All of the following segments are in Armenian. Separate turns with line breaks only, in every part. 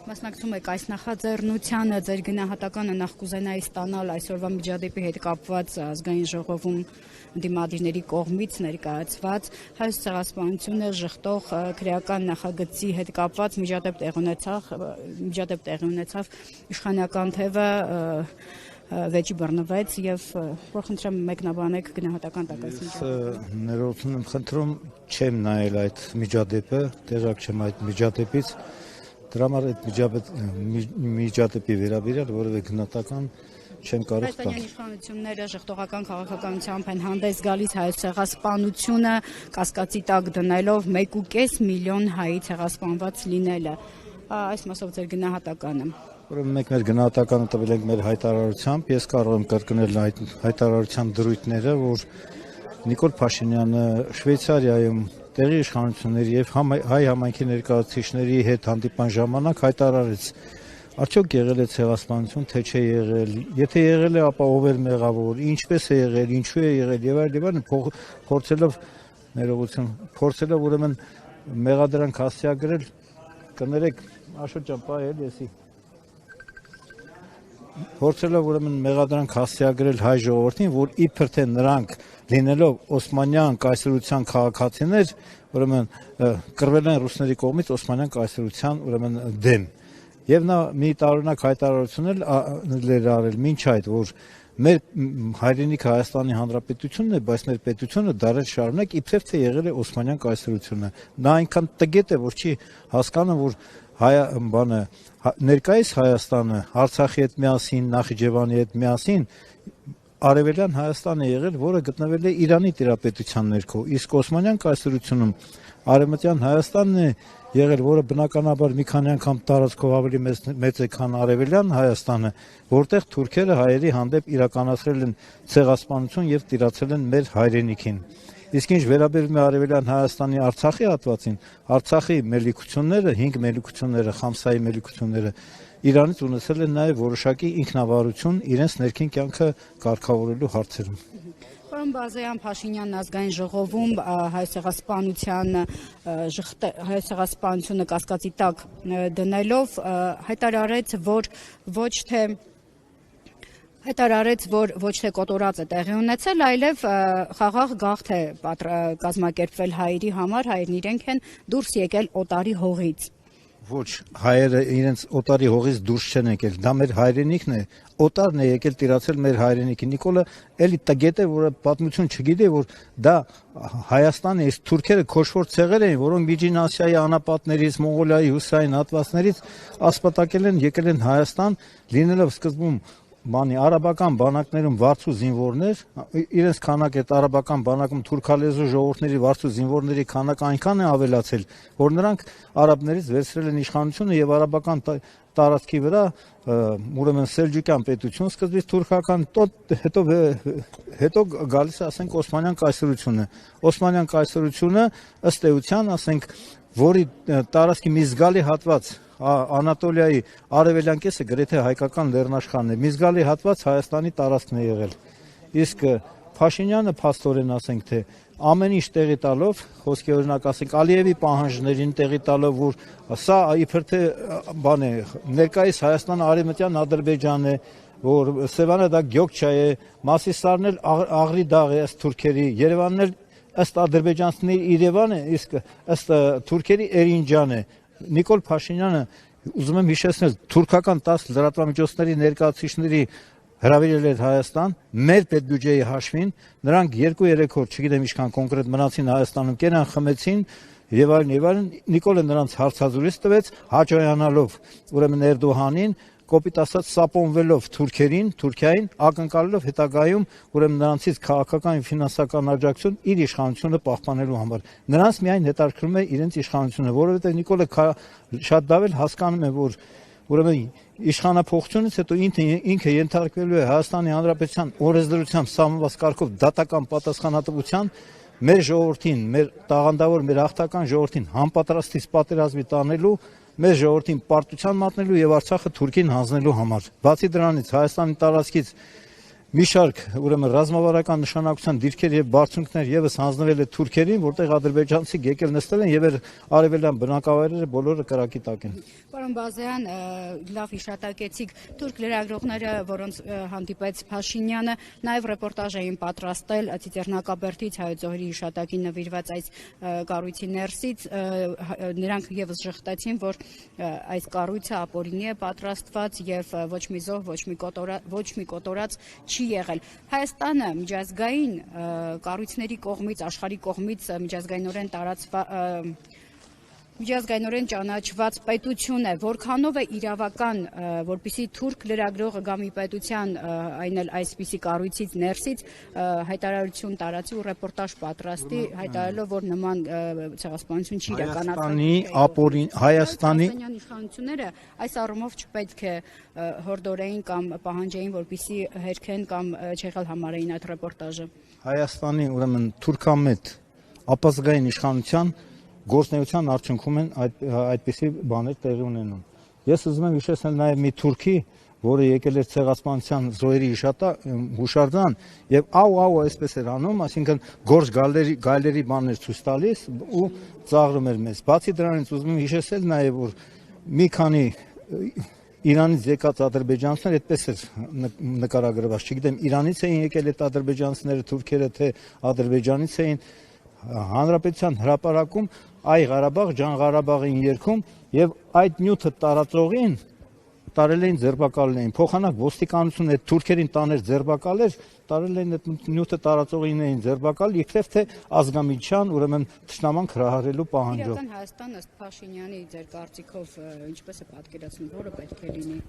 Մասնակցում եք այս նախաձեռնությանը, ձեր գնահատականը նախ կուզենայի ստանալ այսօրվա միջադեպի հետ կապված ազգային ժողովում դիմադիրների կողմից ներկայացված Հայոց ցեղասպանությունը ժխտող քրեական նախագծի հետ կապված միջադեպ տեղի ունեցավ իշխանական թևը վեճի բռնվեց եւ խնդրեմ մեկնաբանեք գնահատական տակասի
ներողություն եմ խնդրում չեմ նայել այդ միջադեպը, տեղյակ չեմ այդ միջադեպից, դրա համար այդ միջադեպի վերաբերյալ որևէ գնահատական չեմ կարող տալ։
Հայաստանյան իշխանությունները ժխտողական քաղաքականությամբ են հանդես գալիս հայոց ցեղասպանությունը կասկածի տակ դնելով 1.5 միլիոն հայի ցեղասպանված լինելը։ Այս մասով ձեր գնահատականը։
Ուրեմն մենք մեր գնահատականը տվել ենք մեր հայտարարությամբ, ես կարող եմ կրկնել այդ հայտարարության դրույթները, որ Նիկոլ Փաշինյանը Շվեյցարիայում տեղի իշխանությունների եւ հայ համայնքի ներկայացուցիչների հետ հանդիպան ժամանակ հայտարարեց. Արդյոք եղել է ցեղասպանություն, թե չէ եղել, եթե եղել է, ապա ով էր մեղավոր, ինչպես է եղել, ինչու է եղել եւ այլն, փորձելով ուրեմն մեղադրանք հասցեագրել, կներեք, Աշոտ ջան, պայել եսի փորձելով ուրեմն մեղադրանք հասցեագրել հայ ժողովրդին, որ իբր թե նրանք լինելով Օսմանյան կայսրության քաղաքացիներ, ուրեմն կռվել են ռուսների կողմից Օսմանյան կայսրության ուրեմն դեմ։ Եվ նա մի տարօրինակ հայտարարություն էր արել մինչ այդ, որ մեր հայրենիքը Հայաստանի Հանրապետությունն է, բայց մեր պետությունը դարեր շարունակ իբրև թե եղել է Օսմանյան կայսրությունը։ Նա այնքան տգետ է, որ չի հասկանում, որ ներկայիս Հայաստանը Արցախի հետ միասին, Նախիջևանի հետ միասին Արևելյան Հայաստան է եղել, որը գտնվել է Իրանի տիրապետության ներքո, իսկ Օսմանյան կայսրությունում Արևմտյան Հայաստանն է եղել, որը բնականաբար մի քանի անգամ տարածքով ավելի մեծ է, քան Արևելյան Հայաստանը, որտեղ թուրքերը հայերի հանդեպ իրականացրել են ցեղասպանություն եւ տիրացել են մեր հայրենիքին։ Իսկ ինչ վերաբերում է Արևելյան Հայաստանի Արցախի հատվածին, Արցախի մելիքությունները, 5 մելիքությունները, Խամսայի մելիքությունները Իրանից ունեցել են նաև որոշակի ինքնավարություն իրենց ներքին կյանքը կարգավորելու հարցերում։
Պարոն Բազարյան, Փաշինյանն ազգային ժողովում հայոց ցեղասպանությունը կասկածի տակ դնելով հայտարարեց, որ ոչ թե կոտորած է տեղի ունեցել, այլև խաղաղ գաղթ է կազմակերպվել հայերի համար, հայերն իրենք են դուրս եկել օտարի հողից։
Ոչ, հայերը իրենց օտարի հողից դուրս չեն եկել, դա մեր հայրենիքն է, օտարն է եկել տիրացել մեր հայրենիքի։ Նիկոլը էլի տգետ է, որը պատմություն չգիտի, որ դա Հայաստանը, իսկ թուրքերը քոշվոր ցեղեր էին, որոնք Միջին Ասիայի անապատներից, Մոնղոլիայի հյուսիսային հատվածներից ասպատակել են, եկել են Հայաստան, լինելով սկզբում արաբական բանակներում վարձու զինվորներ, իրենց քանակը արաբական բանակում թուրքալեզու ժողովուրդների վարձու զինվորների քանակը այնքան է ավելացել, որ նրանք արաբներից վերցրել են իշխանությունը եւ արաբական տարածքի վրա ուրեմն Սելջուկյան պետություն, սկզբից թուրքական, հետո գալիս է, ասենք, Օսմանյան կայսրությունը։ Օսմանյան կայսրությունը ըստ էության, ասենք, որի տարածքի մի զգալի հատված Անատոլիայի արևելյան կեսը գրեթե հայկական լեռնաշխարհն է, մի զգալի հատված Հայաստանի տարածքն է եղել։ Իսկ Փաշինյանը փաստորեն ասենք թե ամեն ինչ տեղի տալով, խոսքի օրինակ ասենք Ալիևի պահանջներին տեղի տալով, որ սա իբր թե բան է, ներկայիս Հայաստանը արևմտյան Ադրբեջանն է, որ Սևանը դա Գյոկչա է, Մասիսարն էլ Աղրիդաղ է ըստ թուրքերի, Երևանն էլ ըստ ադրբեջանցիների Երևան է, իսկ ըստ թուրքերի Էրինջան է։ Նիկոլ Փաշինյանը, ուզում եմ հիշեցնել, թուրքական 10 լրատվամիջոցների ներկայացուցիչների հրավիրել էր Հայաստան, մեր պետբյուջեի հաշվին, նրանք 2-3 օր, չգիտեմ ինչքան կոնկրետ մնացին Հայաստանում, կերան խմեցին եւ այլն, Նիկոլը նրանց հարցազրույց տվեց, հաջողանալով ուրեմն Էրդողանին, կոպիտ ասած սապոնվելով Թուրքիային, ակնկալելով հետագայում ուրեմն նրանցից քաղաքական եւ ֆինանսական աջակցություն իր իշխանությունը պահպանելու համար։ Նրանց միայն հետաքրքրում է իրենց իշխանությունը, որովհետեւ Նիկոլը շատ լավ էլ հասկանում է, որ ուրեմն իշխանափոխությունից հետո ինքը ենթարկվելու է Հայաստանի Հանրապետության օրենսդրությամբ սահմանված կարգով դատական պատասխանատվության, մեր ժողովրդին, մեր տաղանդավոր, մեր հաղթական ժողովրդին համապատրաստից պատերազմի տանելու, մեր ժողովրդին պարտության մատնելու եւ Արցախը Թուրքին հանձնելու համար։ Բացի դրանից Հայաստանի տարածքից մի շարք ուրեմն ռազմավարական նշանակության դիրքեր եւ բարձունքներ եւս հանձնվել է թուրքերին, որտեղ ադրբեջանցիք եկել նստել են եւ արևելյան բնակավայրերը բոլորը կրակի տակ են։
Պարոն Բազյան, լավ հիշատակեցիք թուրք լրագրողները, որոնց հանդիպեց Փաշինյանը, նաեւ ռեպորտաժ էին պատրաստել Ծիծեռնակաբերդից Հայոց Զորերի հիշատակին նվիրված այս կառույցի ներսից, նրանք եւս ժխտեցին, որ այս կառույցը ապօրինի է պատրաստված եւ ոչ մի զոհ, ոչ մի կոտորած չի եղել։ Հայաստանը միջազգային կառույցների կողմից, աշխարհի կողմից միջազգայինորեն ճանաչված պետություն է, որքանով է իրավական, որպեսզի թուրք լրագրողը գա մի պետության, այն էլ այսպիսի կառույցից ներսից հայտարարություն տարածի ու ռեպորտաժ պատրաստի, հայտարարելով, որ նման ցեղասպանություն չի իրականացվել։ Հայաստանի իշխանությունները այս առումով չպետք է հորդորեին կամ պահանջեին, որպեսզի հերքեն կամ չեղել համարեին այդ ռեպորտաժը։
Հայաստանի ուրեմն թուրքամետ ապազգային իշխանության գործնեության արդյունքում են այդպիսի բաներ տեղի ունենում։ Ես ուզում եմ հիշեցնել նաև մի թուրքի, որը եկել էր ցեղասպանության զոհերի հուշարձան եւ աու այսպես էր անում, այսինքն գործ գայլերի բաներ ցույց տալիս ու ծաղրում էր մեզ։ Բացի դրանից ուզում եմ հիշեցնել նաև, որ մի քանի Իրանից եկած ադրբեջանցիներ այդպես էր նկարագրված, չգիտեմ, Իրանից էին եկել այդ ադրբեջանցիները, թուրքերը, թե Ադրբեջանից էին, Հանրապետության հրապարակում Այ Ղարաբաղ, Ջան Ղարաբաղին երգում եւ այդ նյութը տարածողին տարել էին ձերբակալել, փոխանակ ոստիկանությունը այդ թուրքերին տաներ ձերբակալեր, տարել էին այդ նյութը տարածողին էին ձերբակալ, իբրև թե ազգամիջյան, ուրեմն թշնաման հրահարելու պահանջով։
Իրական Հայաստանը ըստ Փաշինյանի ձեր կարծիքով ինչպես է պատկերացնում, որը պետք է լինի։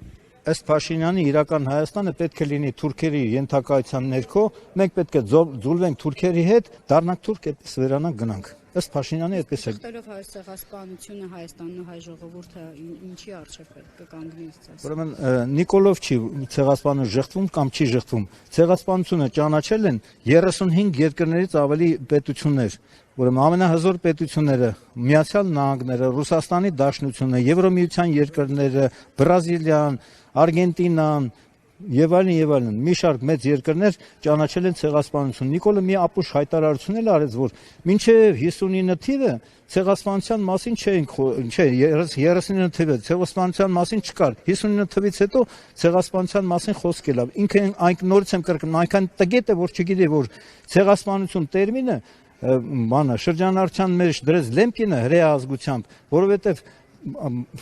Ըստ Փաշինյանի իրական Հայաստանը պետք է լինի թուրքերի ենթակայության ներքո, մենք պետք է ձուլվենք թուրքերի հետ, դառնանք թուրք, այդպես վերանանք գնանք։ Ըստ Փաշինյանի այդպես է։
Շղթերով հայ ցեղասպանությունը Հայաստանն ու հայ ժողովուրդը ինչի արժեվ կկանգնի ասես։
Ուրեմն Նիկոլով չի ցեղասպանությունը ժխտվում կամ չի ժխտվում։ Ցեղասպանությունը ճանաչել են 35 երկրներից ավելի պետություններ։ Ուրեմն ամենահզոր պետությունները Միացյալ Նահանգները, Ռուսաստանի Դաշնությունը, Եվրոմիության երկրները, Բրազիլիան, Արգենտինան եւ այլն, մի շարք մեծ երկրներ ճանաչել են ցեղասպանություն։ Նիկոլը մի ապուշ հայտարարություն էլ արեց, որ մինչեւ 59 թիվը ցեղասպանության մասին չէինք, 39 թիվը ցեղասպանության մասին չկար։ 59 թվից հետո ցեղասպանության մասին խոսք ելավ։ Ինքը այն նորից եմ կրկնում, այնքան տգետ է, որ չգիտի, որ ցեղասպանություն տերմինը շրջանառության մեջ դրեց Լեմկինը հրեա ազգությամբ, որովհետեւ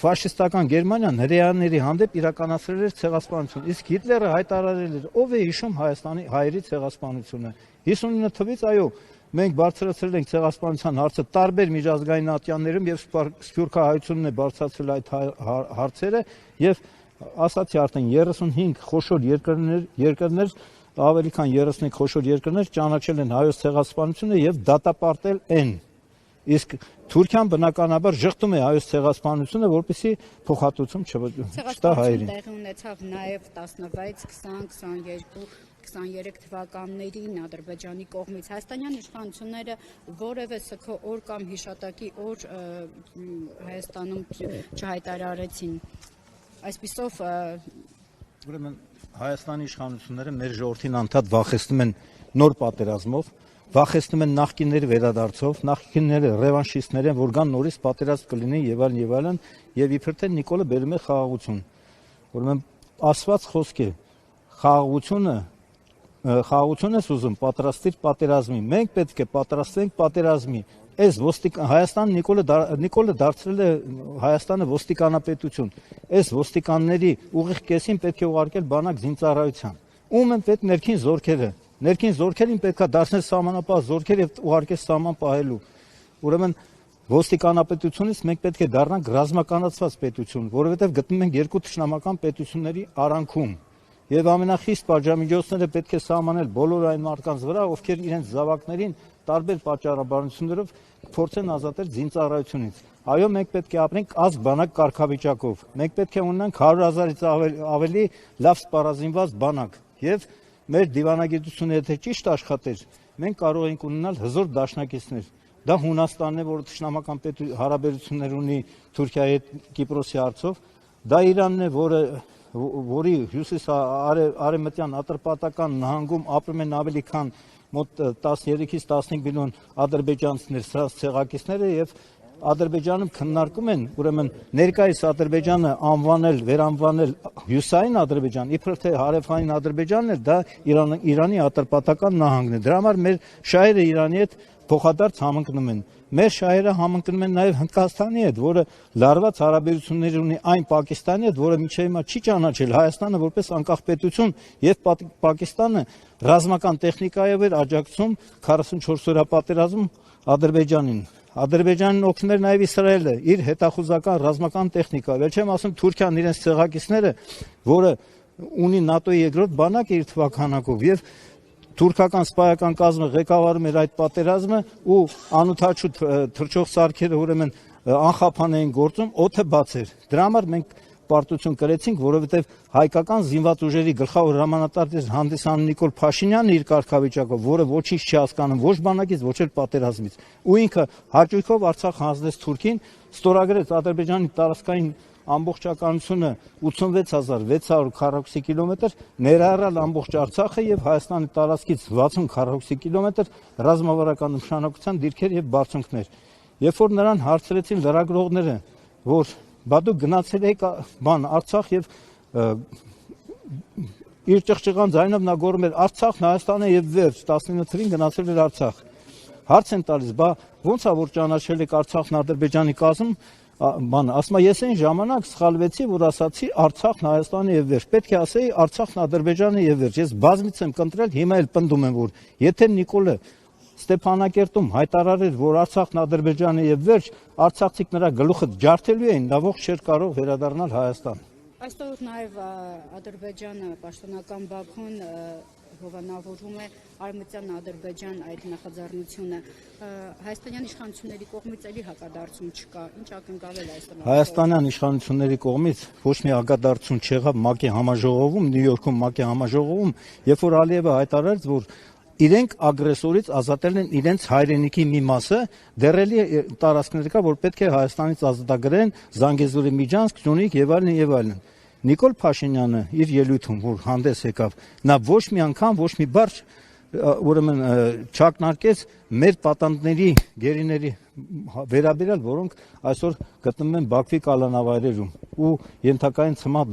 ֆաշիստական Գերմանիան հրեաների հանդեպ իրականացրել էր ցեղասպանություն, իսկ Հիտլերը հայտարարել էր, ով է հիշում Հայաստանի հայերի ցեղասպանությունը։ 59 թվից այո, մենք բարձրացրել ենք ցեղասպանության հարցը տարբեր միջազգային ատյաններում եւ սփյուռքահայությունն է բարձրացրել այդ հարցերը եւ ասացի արդեն 35 խոշոր երկրներ ավելի քան 35 խոշոր երկրներ ճանաչել են հայոց ցեղասպանությունը եւ դատապարտել են։ Իսկ Թուրքիան բնականաբար ժխտում է հայոց ցեղասպանությունը, որպեսզի փոխհատուցում չտա հայերին։
Տեղի ունեցավ նաև 16, 20, 22, 23 թվականներին Ադրբեջանի կողմից հայաստանյան իշխանությունները որևէ սգո օր կամ հիշատակի օր Հայաստանում չհայտարարեցին։ Այսպիսով
ուրեմն Հայաստանի իշխանությունները մեր ժողովրդին անդադ վախեցնում են նոր պատերազմով, վախեցնում են նախկինների վերադարձով, նախկինները ռևանշիստներ են, որ կան նորից պատերազմ կլինի եւ այլն, եւ իբր թե Նիկոլը բերում է խաղաղություն։ Ուրեմն ասված խոսք է, խաղաղություն ես ուզում, պատրաստիր պատերազմի։ Մենք պետք է պատրաստենք պատերազմի։ Այս Հայաստան Նիկոլը դարձրել է Հայաստանը ոստիկանապետություն։ Այս ոստիկանների ուղիղ կեսին պետք է ուղարկել բանակ զինծառայության։ Ում են պետք ներքին զորքերը։ Ներքին զորքերին պետք է դարձնել սահմանապահ զորքեր եւ ուղարկել սահման պահելու։ Ուրեմն ոստիկանապետությունից մենք պետք է դառնանք ռազմականացված պետություն, որովհետեւ գտնում ենք երկու թշնամական պետությունների արանքում։ Եվ ամենախիստ պատժամիջոցները պետք է սահմանել բոլոր այն մարդկանց վրա, ովքեր իրենց զավակներին տարբեր պատճառաբանություններով փորձեն ազատել զինծառայությունից։ Այո, մենք պետք է ապրենք ազգ բանակ կարգավիճակով։ Մենք պետք է ունենանք 100,000-ից ավելի լավ սպառազինված բանակ եւ մեր դիվանագիտությունը եթե ճիշտ աշխատեր, մենք կարող ենք ունենալ հզոր դաշնակիցներ։ Դա Հունաստանն է, որը թշնամական հարաբերություններ ունի Թուրքիայի հետ Կիպրոսի հարցով, դա Իրանն է, որը որի հյուսիս-արևմտյան Ատրպատական նահանգում ապրում են ավելի քան մոտ 13-ից 15 միլիոն ադրբեջանցիներ, սրանց ցեղակիցները եւ Ադրբեջանում քննարկում են, ուրեմն ներկայիս Ադրբեջանը անվանել, վերանվանել հյուսային Ադրբեջան, իբր թե հարավային Ադրբեջանն է, դա Իրանի Ատրպատական նահանգն է։ Դրա համար մեր շահերը Իրանի հետ փոխադարձ համընկնում են։ Մեր շահերը համընկնում են նաև Հնդկաստանի հետ, որը լարված հարաբերություններ ունի այն Պակիստանի հետ, որը մինչև հիմա չի ճանաչել Հայաստանը որպես անկախ պետություն, եւ Պակիստանը ռազմական տեխնիկայով էր աջակցում 44 օրյա պատերազմում Ադրբեջանին։ Ադրբեջանին օգնում էր նաև Իսրայելը իր հետախուզական ռազմական տեխնիկայով։ Ել չեմ ասում Թուրքիան իրենց ցեղակիցները, որը ունի ՆԱՏՕ-ի երկրորդ բանակը իր թվականակով եւ թուրքական սպայական կազմը ղեկավարում էր այդ պատերազմը ու անօթաչու թռչող սարքերը ուրեմն անխափան էին գործում, օդը բաց էր։ Դրա համար մենք պարտություն կրեցինք, որովհետև հայկական զինված ուժերի գլխավոր հրամանատար հանդիսանում Նիկոլ Փաշինյանը իր կարգավիճակով, որը ոչինչ չի հասկանում ոչ բանակից, ոչ էլ պատերազմից, ու ինքը հաճույքով Արցախ հանձնեց Թուրքին, ստորագրեց Ադրբեջանի տարածքային ամբողջականությունը 86600 քառակուսի կիլոմետր, ներառյալ ամբողջ Արցախը եւ Հայաստանի տարածքից 60 քառակուսի կիլոմետր ռազմավարական նշանակության դիրքեր եւ բարձունքներ։ Երբ որ նրան հարցրեցին լրագրողները, որ բա դու գնացել եք Արցախ եւ իր ճղճղան ձայնով նա գոռում էր Արցախն Հայաստանը եւ վերջ 19 թվականին գնացել էր Արցախ։ Հարց են տալիս, բա ո՞նց է որ ճանաչել եք Արցախն Ադրբեջանի կազմ, ասում ես այն ժամանակ սխալվեցի, որ ասացի Արցախն Հայաստանի եւ վերջ։ Պետք է ասեի Արցախն Ադրբեջանի եւ վերջ։ Ես բազմից եմ կընտրել, հիմա էլ պնդում եմ, որ եթե Նիկոլը Ստեփանակերտում հայտարարեր, որ Արցախն Ադրբեջանի եւ վերջ, արցախցիք նրա գլուխը ջարդելու էին, նա ողջ չէր կարող վերադառնալ Հայաստան։
Այստեղ նաև Ադրբեջանը, պաշտոնական Բաքուն հովանավորում է Արևմտյան Ադրբեջան այդ նախաձեռնությունը։ Հայաստանյան իշխանությունների կողմից էլի հակադարձում չկա։ Ինչ ակնկալել այստեղ։
Հայաստանյան իշխանությունների կողմից ոչ մի հակադարձություն չեղավ ՄԱԿ-ի համաժողովում, Նյու Յորքում ՄԱԿ-ի համաժողովում, երբ որ Ալիևը հայտարարեց, որ իրենք ագրեսորից ազատել են իրենց հայրենիքի մի մասը, դեռելի տարածքներ կա, որ պետք է Հայաստանից ազատագրեն Զանգեզուրի Միջանցք, Սյունիք եւ այլն եւ այլն։ Նիկոլ Փաշինյանը իր ելույթում, որ հանդես եկավ, նա ոչ մի անգամ, ոչ մի բառ ուրեմն չակնարկեց մեր պատանդների, գերիների վերաբերյալ, որոնք այսօր գտնվում են Բաքվի կալանավայրերում ու ենթակային ցմահ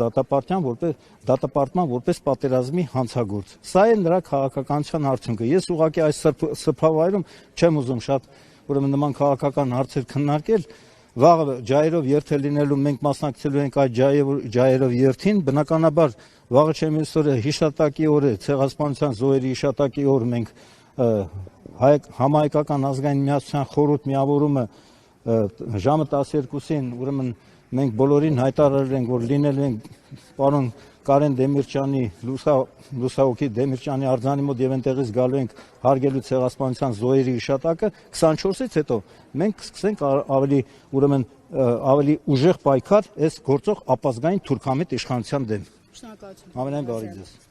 դատապարտման որպես պատերազմի հանցագործ։ Սա է նրա քաղաքականության արդյունքը։ Ես ուղղակի այս սրբավայրում չեմ ուզում շատ ուրեմն նման քաղաքական հարցեր քննարկել։ Վաղը ջայերով երթ է լինելու, մենք մասնակցելու ենք այդ ջայերով երթին, բնականաբար վաղը չեմ այսօրը հիշատակի օր է, ցեղասպանության զոհերի հիշատակի օր, մենք համահայկական ազգային միասնության խորհուրդ միավորումը ժամը 12-ին, ուրեմն մենք բոլորին հայտարարել ենք, որ լինել ենք պարոն Կարեն Դեմիրճյանի, լուսահոգի Դեմիրճյանի արձանի մոտ եւ այնտեղից գալու ենք հարգելու ցեղասպանության զոհերի հիշատակը 24-ից հետո մենք կսկսենք ավելի ուժեղ պայքար այս գործող ապազգային թուրքամետ իշխանության դեմ։
Շնորհակալություն։
Ամենայն բարի ձեզ։